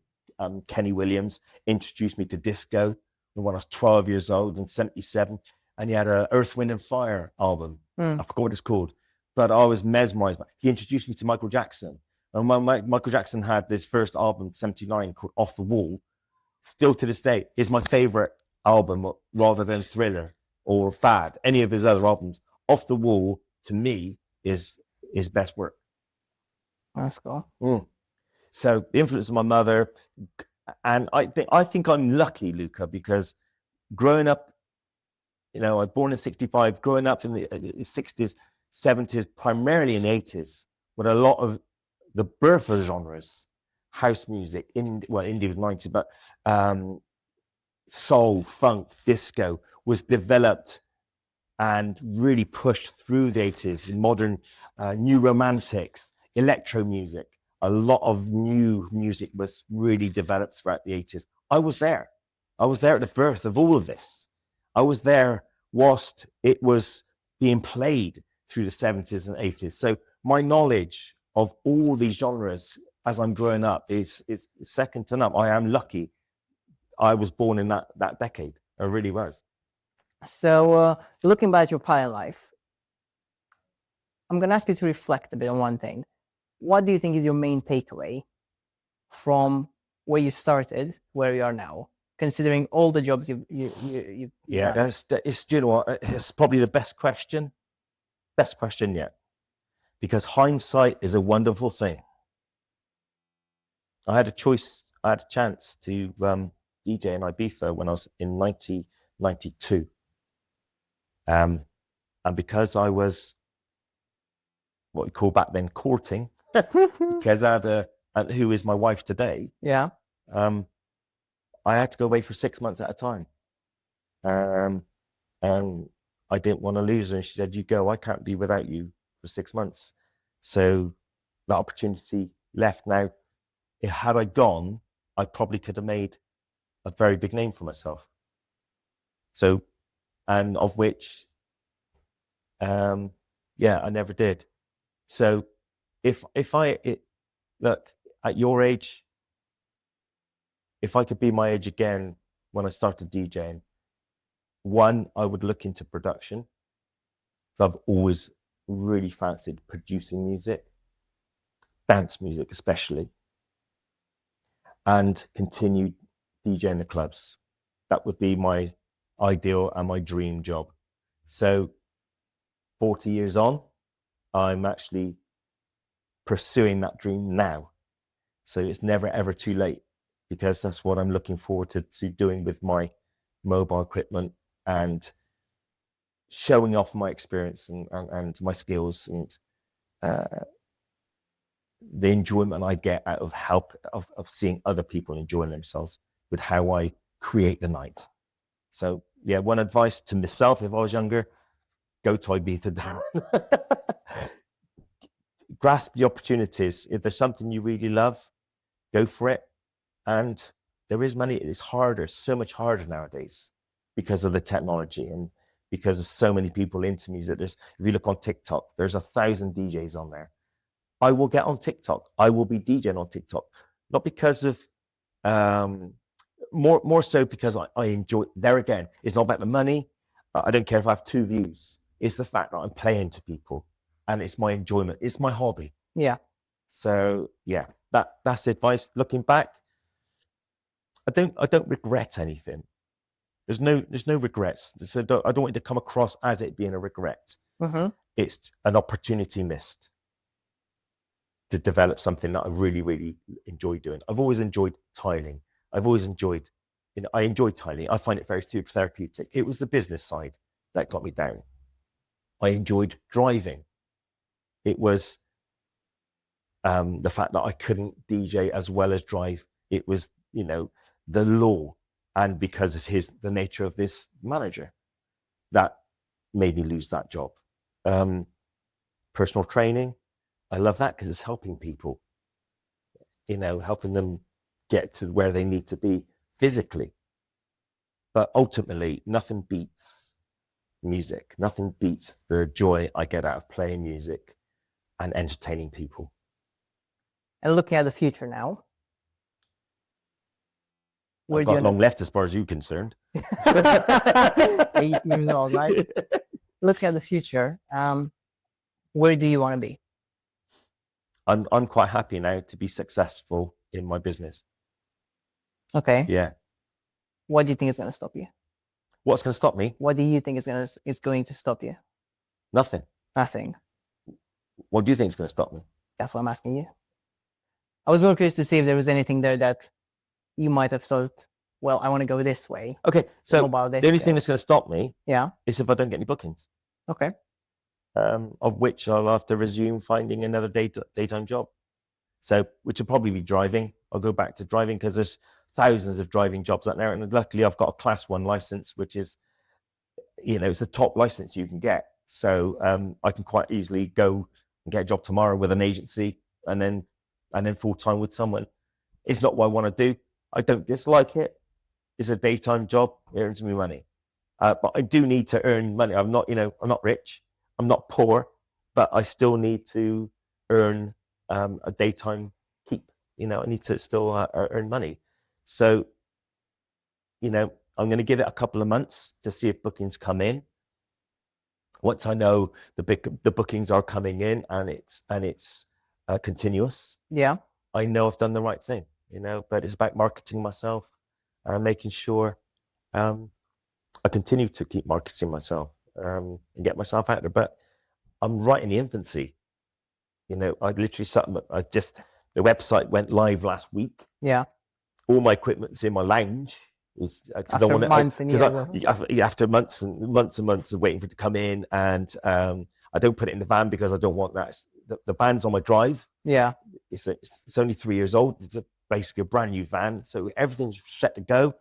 Kenny Williams, introduced me to disco when I was 12 years old in '77, and he had a Earth, Wind and Fire album. I forgot what it's called, but I was mesmerized. He introduced me to Michael Jackson, And when Michael Jackson had this first album, 79, called Off the Wall, still to this day, is my favorite album rather than Thriller or Fad, any of his other albums. Off the Wall, to me, is his best work. That's cool. So the influence of my mother, and I think I'm lucky, Luca, because growing up, I was born in 65, growing up in the 60s, 70s, primarily in the 80s, with a lot of the birth of genres, house music, indie was 90, but soul, funk, disco was developed and really pushed through the 80s. Modern, new romantics, electro music, a lot of new music was really developed throughout the 80s. I was there. I was there at the birth of all of this. I was there whilst it was being played through the 70s and 80s. So my knowledge of all these genres as I'm growing up is second to none. I am lucky I was born in that decade. I really was. So looking back at your prior life, I'm going to ask you to reflect a bit on one thing. What do you think is your main takeaway from where you started, where you are now, considering all the jobs you've yeah, done? It's you know what, it's probably the best question yet, because hindsight is a wonderful thing. I had a chance to DJ in Ibiza when I was in 1992, and because I was what we call back then courting, because I had who is my wife today. Yeah. I had to go away for 6 months at a time. And I didn't want to lose her. And she said, you go, I can't be without you for 6 months. So the opportunity left. Now, had I gone, I probably could have made a very big name for myself. So, and of which, I never did. So if I look at your age, if I could be my age again when I started DJing, one, I would look into production. I've always really fancied producing music, dance music especially, and continue DJing the clubs. That would be my ideal and my dream job. So 40 years on, I'm actually pursuing that dream now. So it's never, ever too late, because that's what I'm looking forward to doing with my mobile equipment and showing off my experience and my skills and the enjoyment I get out of of seeing other people enjoying themselves with how I create the night. So yeah, one advice to myself if I was younger, go to Ibiza, Darren. Grasp the opportunities. If there's something you really love, go for it. And there is money. It's harder, so much harder nowadays because of the technology and because of so many people into music. If you look on TikTok, there's 1,000 DJs on there. I will get on TikTok. I will be DJing on TikTok, not because of more so because I enjoy. There again, it's not about the money. I don't care if I have 2 views. It's the fact that I'm playing to people, and it's my enjoyment. It's my hobby. Yeah. So yeah, that's advice. Looking back, I don't regret anything. There's no regrets. So I don't want it to come across as it being a regret. Mm-hmm. It's an opportunity missed to develop something that I really, really enjoy doing. I've always enjoyed tiling. I enjoyed tiling. I find it very therapeutic. It was the business side that got me down. I enjoyed driving. It was the fact that I couldn't DJ as well as drive. It was, the law. And because of the nature of this manager, that made me lose that job. Personal training, I love that because it's helping people, helping them get to where they need to be physically. But ultimately, nothing beats music. Nothing beats the joy I get out of playing music and entertaining people. And looking at the future now, I've got long left as far as you're concerned. 8 years old, right? Looking at the future, where do you want to be? I'm quite happy now to be successful in my business. Okay. Yeah. What do you think is going to stop you? What's going to stop me? What do you think is going to stop you? Nothing. Nothing. What do you think is going to stop me? That's what I'm asking you. I was more curious to see if there was anything there that you might have thought, well, I want to go this way. Okay, so Mobile the only desk, thing that's going to stop me Yeah. is if I don't get any bookings, Okay. of which I'll have to resume finding another daytime job. So, which will probably be driving. I'll go back to driving because there's thousands of driving jobs out there. And luckily, I've got a Class 1 license, which is, it's the top license you can get. So I can quite easily go and get a job tomorrow with an agency and then full time with someone. It's not what I want to do. I don't dislike it. It's a daytime job. It earns me money. But I do need to earn money. I'm not rich. I'm not poor, but I still need to earn a daytime keep. I need to still earn money. So, I'm going to give it a couple of months to see if bookings come in. Once I know the bookings are coming in and it's continuous, Yeah. I know I've done the right thing. But it's about marketing myself and making sure I continue to keep marketing myself and get myself out there. But I'm right in the infancy. I literally the website went live last week. Yeah. All my equipment's in my lounge. After months and months of waiting for it to come in, and I don't put it in the van because I don't want that. The van's on my drive. Yeah. It's only 3 years old. It's basically a brand new van, so everything's set to go.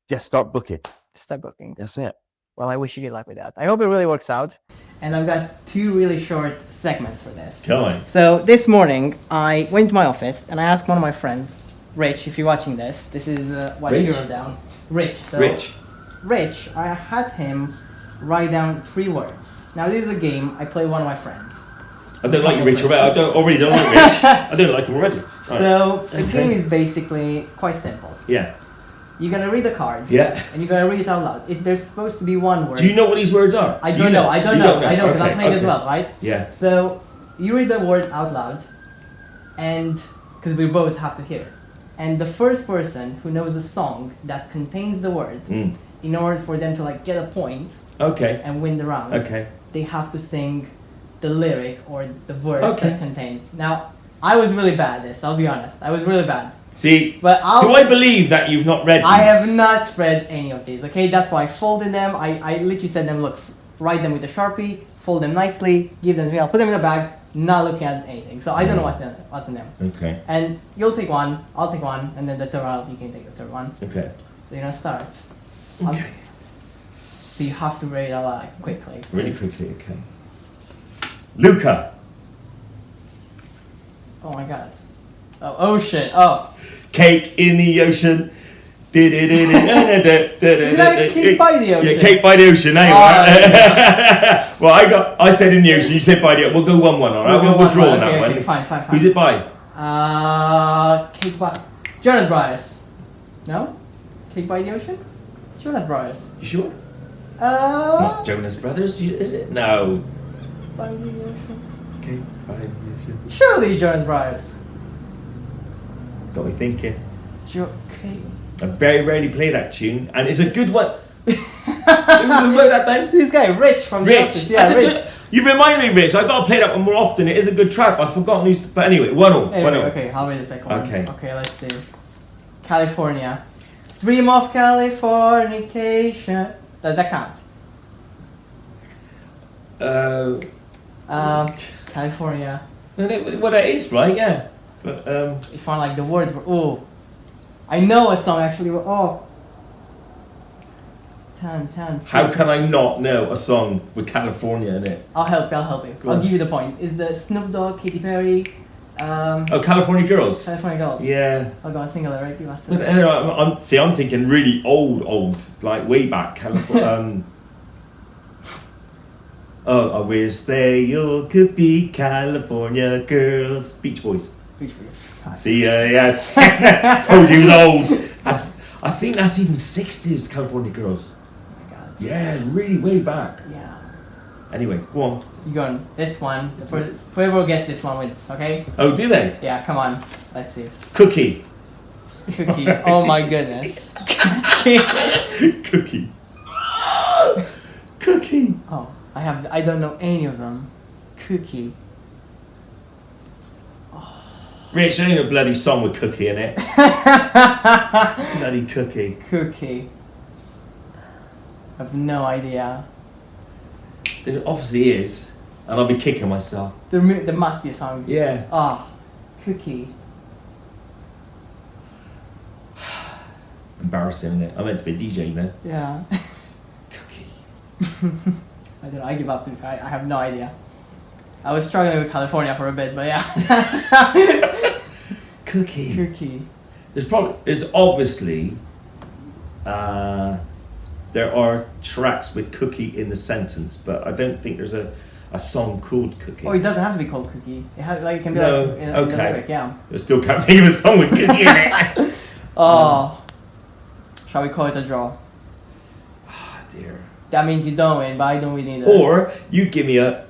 Just start booking. Start booking. That's it. Well, I wish you good luck with that. I hope it really works out. And I've got 2 really short segments for this. Come on. So this morning, I went to my office and I asked one of my friends, Rich, if you're watching this is what you wrote down. Rich. So Rich, I had him write down 3 words. Now this is a game I play with one of my friends. I don't like you, Rich. I don't like Rich. I don't like him already. Right. So the game is basically quite simple. Yeah. You're gonna read the card. Yeah. And you're gonna read it out loud. There's supposed to be one word. Do you know what these words are? I don't know. I know because Okay, I'm playing as well, right? Yeah. So you read the word out loud, and because we both have to hear it. And the first person who knows a song that contains the word, in order for them to get a point, and win the round, they have to sing the lyric or the verse that contains. Now, I was really bad at this. I'll be honest. I was really bad. See, but do I believe that you've not read these? I have not read any of these. Okay, that's why I folded them. I literally said them, look, write them with a Sharpie, fold them nicely, give them to me. I'll put them in a bag, not looking at anything. So I don't know what's in them. Okay. And you'll take one, I'll take one, and then the third one, you can take the third one. Okay. So you're gonna start. Okay. So you have to read it out quickly. Really quickly, okay. Luca. Oh my god. Oh, ocean. Oh. Cake in the ocean. Is that Cake by the Ocean? Yeah, Cake by the Ocean. There you are. Well, I said in the ocean. You said by the ocean. We'll go 1-1. All right. We'll draw on that one. Okay, fine. Who's it by? Cake by Jonas Brothers. No? Cake by the Ocean? Jonas Brothers. You sure? It's not Jonas Brothers, is it? No. By the Ocean. Cake by the Ocean. Surely Jonas Brothers. Got me thinking. Cake. I very rarely play that tune, and it's a good one. Who wrote that down? This guy, Rich from The Office. Yeah, Rich. You remind me, Rich. I've got to play that one more often. It is a good track. I've forgotten who's. But anyway, 1-0. Okay, I'll read the second one. Okay, let's see. California. Dream of Californication. Does that count? California. Well, that is right, yeah. But if I the word, I know a song actually. How can I not know a song with California in it? I'll help you. I'll give you the point. Is the Snoop Dogg, Katy Perry? California Girls. California Girls. Yeah. I'll go and sing a lyric. You must. I'm thinking really old, like way back. California. I wish they all could be California Girls. Beach Boys. See, yes. Told you it was old. I think that's even 60s California Girls. Oh my god. Yeah, really way back. Yeah. Anyway, go on. You go on. This one. Whoever gets this one wins, okay? Oh, do they? Yeah, come on. Let's see. Cookie. Cookie. Oh my goodness. Cookie. Cookie. Cookie. Oh, I don't know any of them. Cookie. Rich, there ain't a bloody song with Cookie in it. Bloody Cookie. Cookie. I have no idea. There obviously is, and I'll be kicking myself. There must be a song. Yeah. Ah, Cookie. Embarrassing, isn't it? I'm meant to be a DJ, you know. Yeah. Cookie. I don't know, I give up. I have no idea. I was struggling with California for a bit, but yeah. Cookie. Cookie. There's obviously, there are tracks with Cookie in the sentence, but I don't think there's a song called Cookie. Oh, it doesn't have to be called Cookie. It has like it can be No, like in the okay. lyric, yeah. I still can't think of a song with Cookie in it. Oh. Shall we call it a draw? Oh dear. That means you don't win, but I don't win either. Or you give me a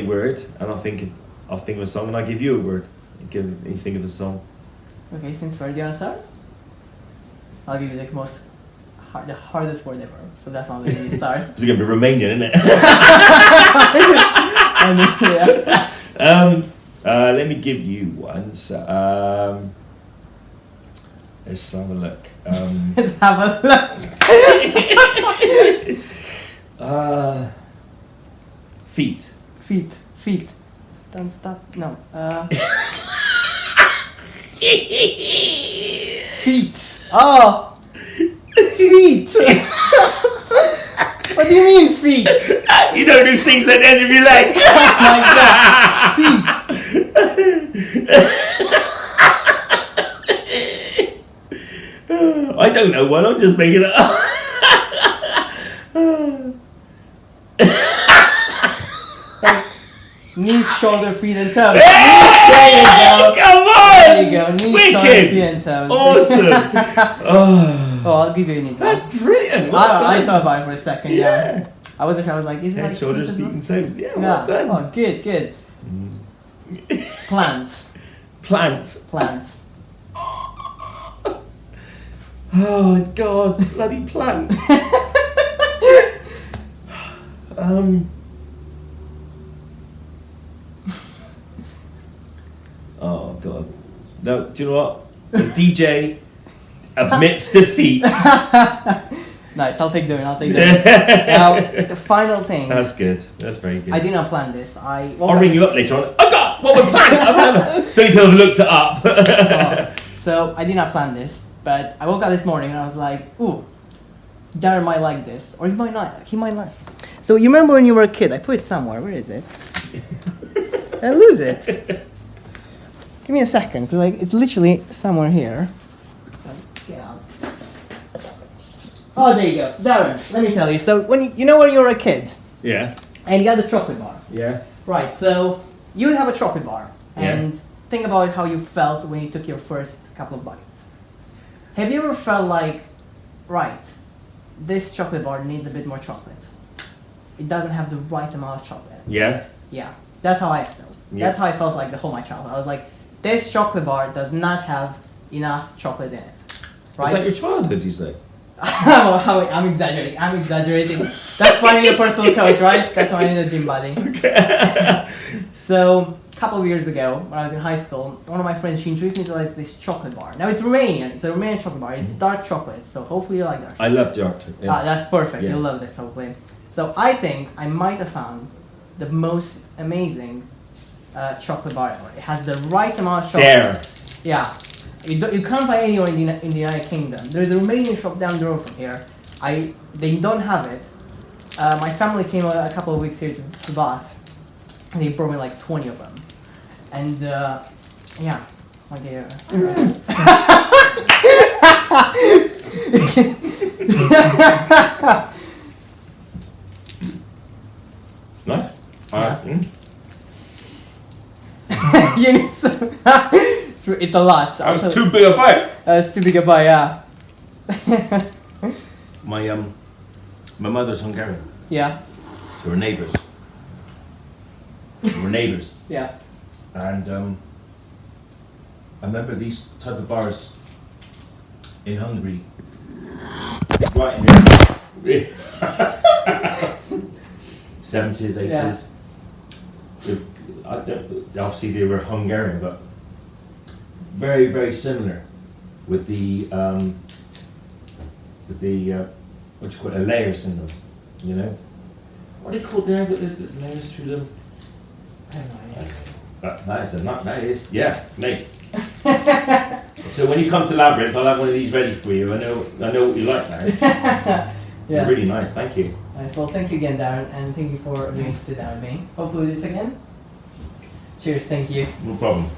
word, and I'll think of a song, and I give you a word. You think of a song. Okay, since we're the start, I'll give you the hardest word ever. So that's not going to start. It's gonna be Romanian, isn't it? Yeah. Let me give you one. So, let's have a look. Let's have a look. Feet. Feet. Don't stop. No. Feet. Oh. Feet. What do you mean feet? You don't do things at the end of your leg. Oh my God. Feet. I don't know one. I'm just making it up. Knees, shoulder, feet, and toes. Hey, There you go. come on! There you go. Knees, shoulder, Wicked! feet, and toes. Awesome! Oh, Oh, I'll give you a knees. that's brilliant! I Well thought about it for a second. Yeah. yeah. I wasn't sure. I was like, is it Head, like shoulders, feet feet, as and well? toes. Yeah, Yeah. well done. Oh, good. Plant. Plant. Oh God, bloody plant. Oh God. No, do you know what? The DJ admits defeat. Nice. I'll take that. Now, the final thing. That's good. That's very good. I did not plan this. I'll ring you up later on. I got what we're planning. So you could have looked it up. So I did not plan this, but I woke up this morning and I was like, ooh, Darren might like this, or he might not. He might not. So you remember when you were a kid? I put it somewhere. Where is it? I lose it. Give me a second, because like it's literally somewhere here. Yeah. Oh, there you go, Darren. Let me tell you. So when you know when you were a kid, Yeah. and you had a chocolate bar. Yeah. Right, so you would have a chocolate bar, and Yeah. think about how you felt when you took your first couple of bites. Have you ever felt like, right, this chocolate bar needs a bit more chocolate? It doesn't have the right amount of chocolate. Yeah. Yeah, that's how I felt. Yeah. That's how I felt like the whole my childhood. I was like, this chocolate bar does not have enough chocolate in it. Right? Is that your childhood, you say? I'm exaggerating. That's why I need a personal coach, right? That's why I need a gym buddy. Okay. So, a couple of years ago, when I was in high school, one of my friends, she introduced me to this chocolate bar. Now, it's Romanian. It's a Romanian chocolate bar. It's dark chocolate, so hopefully you like dark chocolate. I love dark chocolate. Yeah. That's perfect. Yeah. You'll love this, hopefully. So, I think I might have found the most amazing chocolate bar ever. It has the right amount of chocolate. There. Yeah. You can't find anywhere in the United Kingdom. There's a Romanian shop down the road from here. They don't have it. My family came a couple of weeks here to Bath, and they brought me like 20 of them. And yeah, like Nice. Yeah. You need some. It's a lot. That was too big a bite. It's too big a bite, yeah. My mother's Hungarian, Yeah. so we're neighbours. We were neighbours. Yeah. And I remember these type of bars in Hungary, right in the 70s, 80s. Yeah. Obviously they were Hungarian, but very, very similar with the what do you call it, layers in them, you know? What are they called there with the layers through them? I have no idea. That is, yeah, mate. So when you come to Labyrinth, I'll have one of these ready for you. I know what you like now. Yeah. They're really nice, thank you. Nice. Well, thank you again, Darren, and thank you for agreeing to sit down with me. Hopefully this again. Cheers, thank you. No problem.